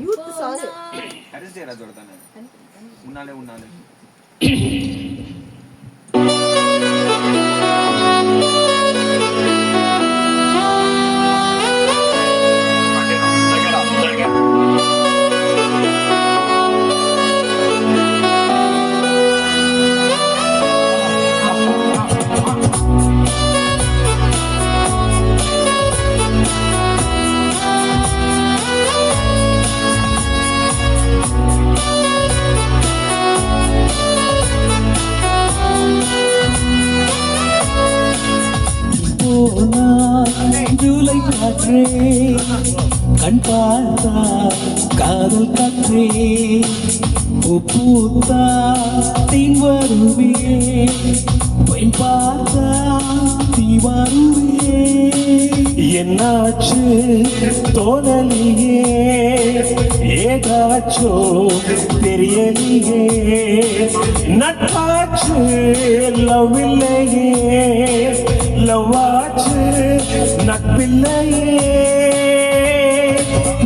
Youth song Haris ஜெயராஜோட தானே முன்னாலே முன்னாலே ஜூலை காற்றே கண் பார்த்தா காதல் காற்றே பூத்தா தீன் வருவே பெண் பார்த்தா தீ வருவே என்னாச்சு தோணலியே ஏதாச்சோ தெரியலையே நட்பாச்சு லவ் இல்லையே லவ்வாச்சு நட்பில்லையே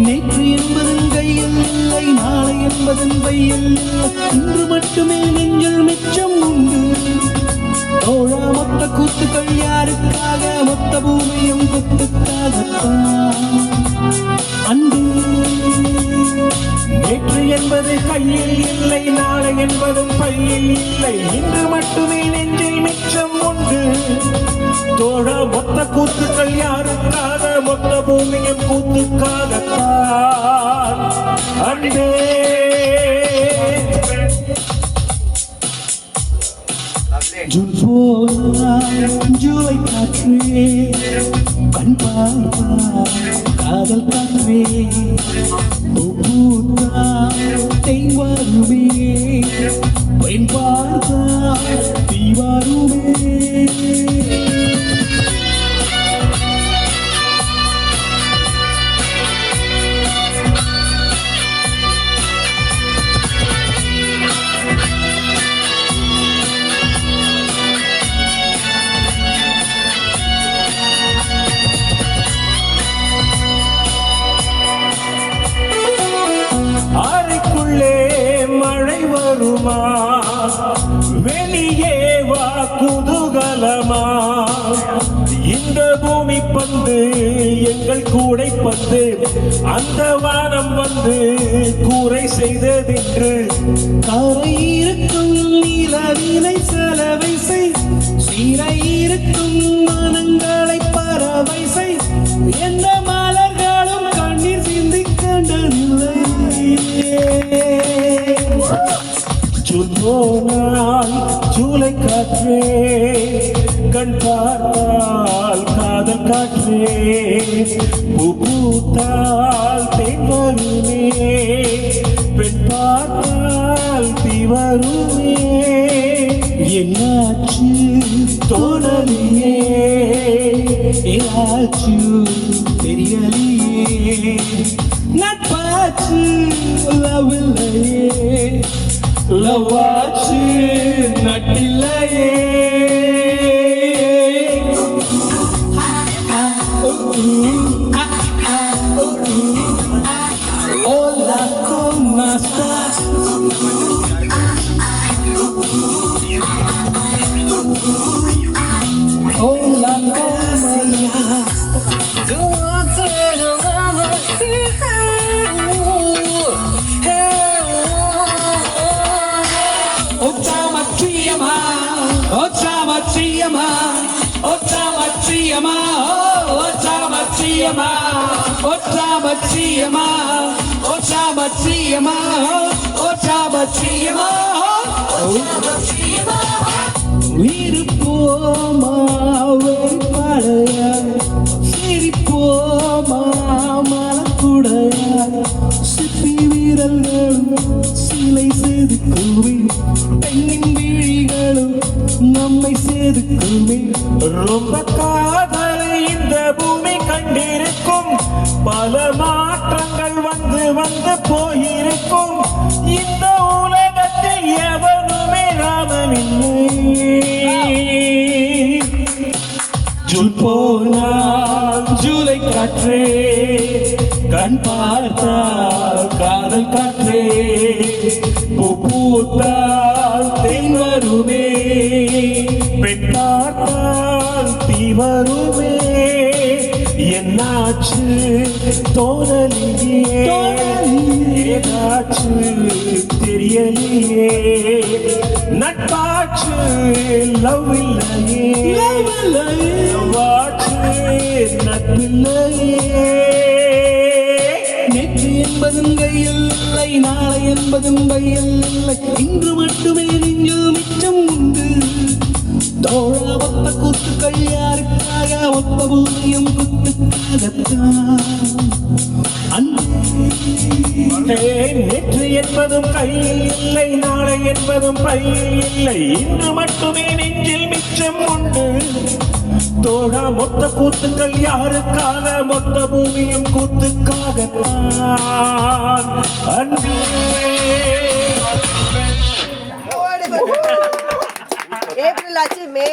நேற்று என்பதன் கையில் இல்லை நாளை என்பதன் பையில் இல்லை இன்று மட்டுமே நெஞ்சில் மிச்சம் உண்டு தோழா மொத்த கூத்துக்கள் யாருக்காக மொத்த பூமியும் குத்துக்காகத்தான் அன்பு நேற்று என்பது கையில் இல்லை நாளை என்பதும் பையில் இல்லை இன்று மட்டுமே நெஞ்சில் மிச்சம் உண்டு தோழ மொத்த கூத்துக்கள் யாருக்காக மொத்த பூமியும் கூத்துக்காகத்தான் அன்பே ஜூன் ஜூலை காற்றே கண் பார்த்தா காதல் காற்றே பூத்தா தேன் வருமே பெண் பார்த்தா தீ வருமே மழை வருமா வெளியே வா குதூகலமா இந்த பூமி பந்து எங்கள் கூடை பந்து அந்த வானம் வந்து கூரை செய்ததென்று கரை இருக்கும் நீலவினை செலவை செய் சீரை இருக்கும் மனங்களை பறவை செய் எந்த மலர்களும் கண்ணீர் சிந்தி கண்டதில்லை ஜூலை காற்றே கண் பார்த்தால் காதல் காற்றே பூத்தால் தேன் வருமே பெண் பார்த்தால் தீ வருமே என்னாச்சு தோணலியே ஏதாச்சு தெரியலையே நட்பாச்சு லவ் இல்லையே லவ்வாச்சு நட்டில்லையே Hola, ¿cómo estás? Hola, விருப்போமா வெறுப்பாளையா சிரிப்போமா மலக்குடையா சிப்பி வீரர்களும் சிலை செதுக்குமே பெண்ணின் விழிகளும் நம்மை செதுக்குமே ரொம்ப காதலை இந்த பூமி கண்டிருக்கும் பல மாற்றங்கள் வந்து வந்து போயிருக்கும் இந்த உலகத்தில் எவனுமே ராமனில்லை ஜூன் போனால் ஜூலை காற்றே கண் பார்த்தால் காதல் காற்றே பூ பூத்தால் தேன் வருமே பெண் பார்த்தால் தீ வருமே என்னாச்சு தோணலியே ஏதாச்சு தெரியலையே நட்பாச்சு லவ் இல்லையே வாச்சு நட்பில்லையே நேற்று என்பதும் கையில் இல்லை நாளை என்பதும் கையில் இல்லை இன்று மட்டுமே நெஞ்சில் மிச்சம் உண்டு தோழா ஒத்த கூத்துக்கள் யாருக்காக ஒத்த பூமியும் குத்துக்காகத்தான் நேற்று என்பதும் கையில் இல்லை நாளை என்பதும் பையில் இல்லை இன்று மட்டுமே நெஞ்சில் மிச்சம் உண்டு தோழா மொத்த கூத்துக்கள் யாருக்காக மொத்த பூமியும் கூத்துக்காகத்தான் அன்பே ஏப்ரல் ஆச்சு மே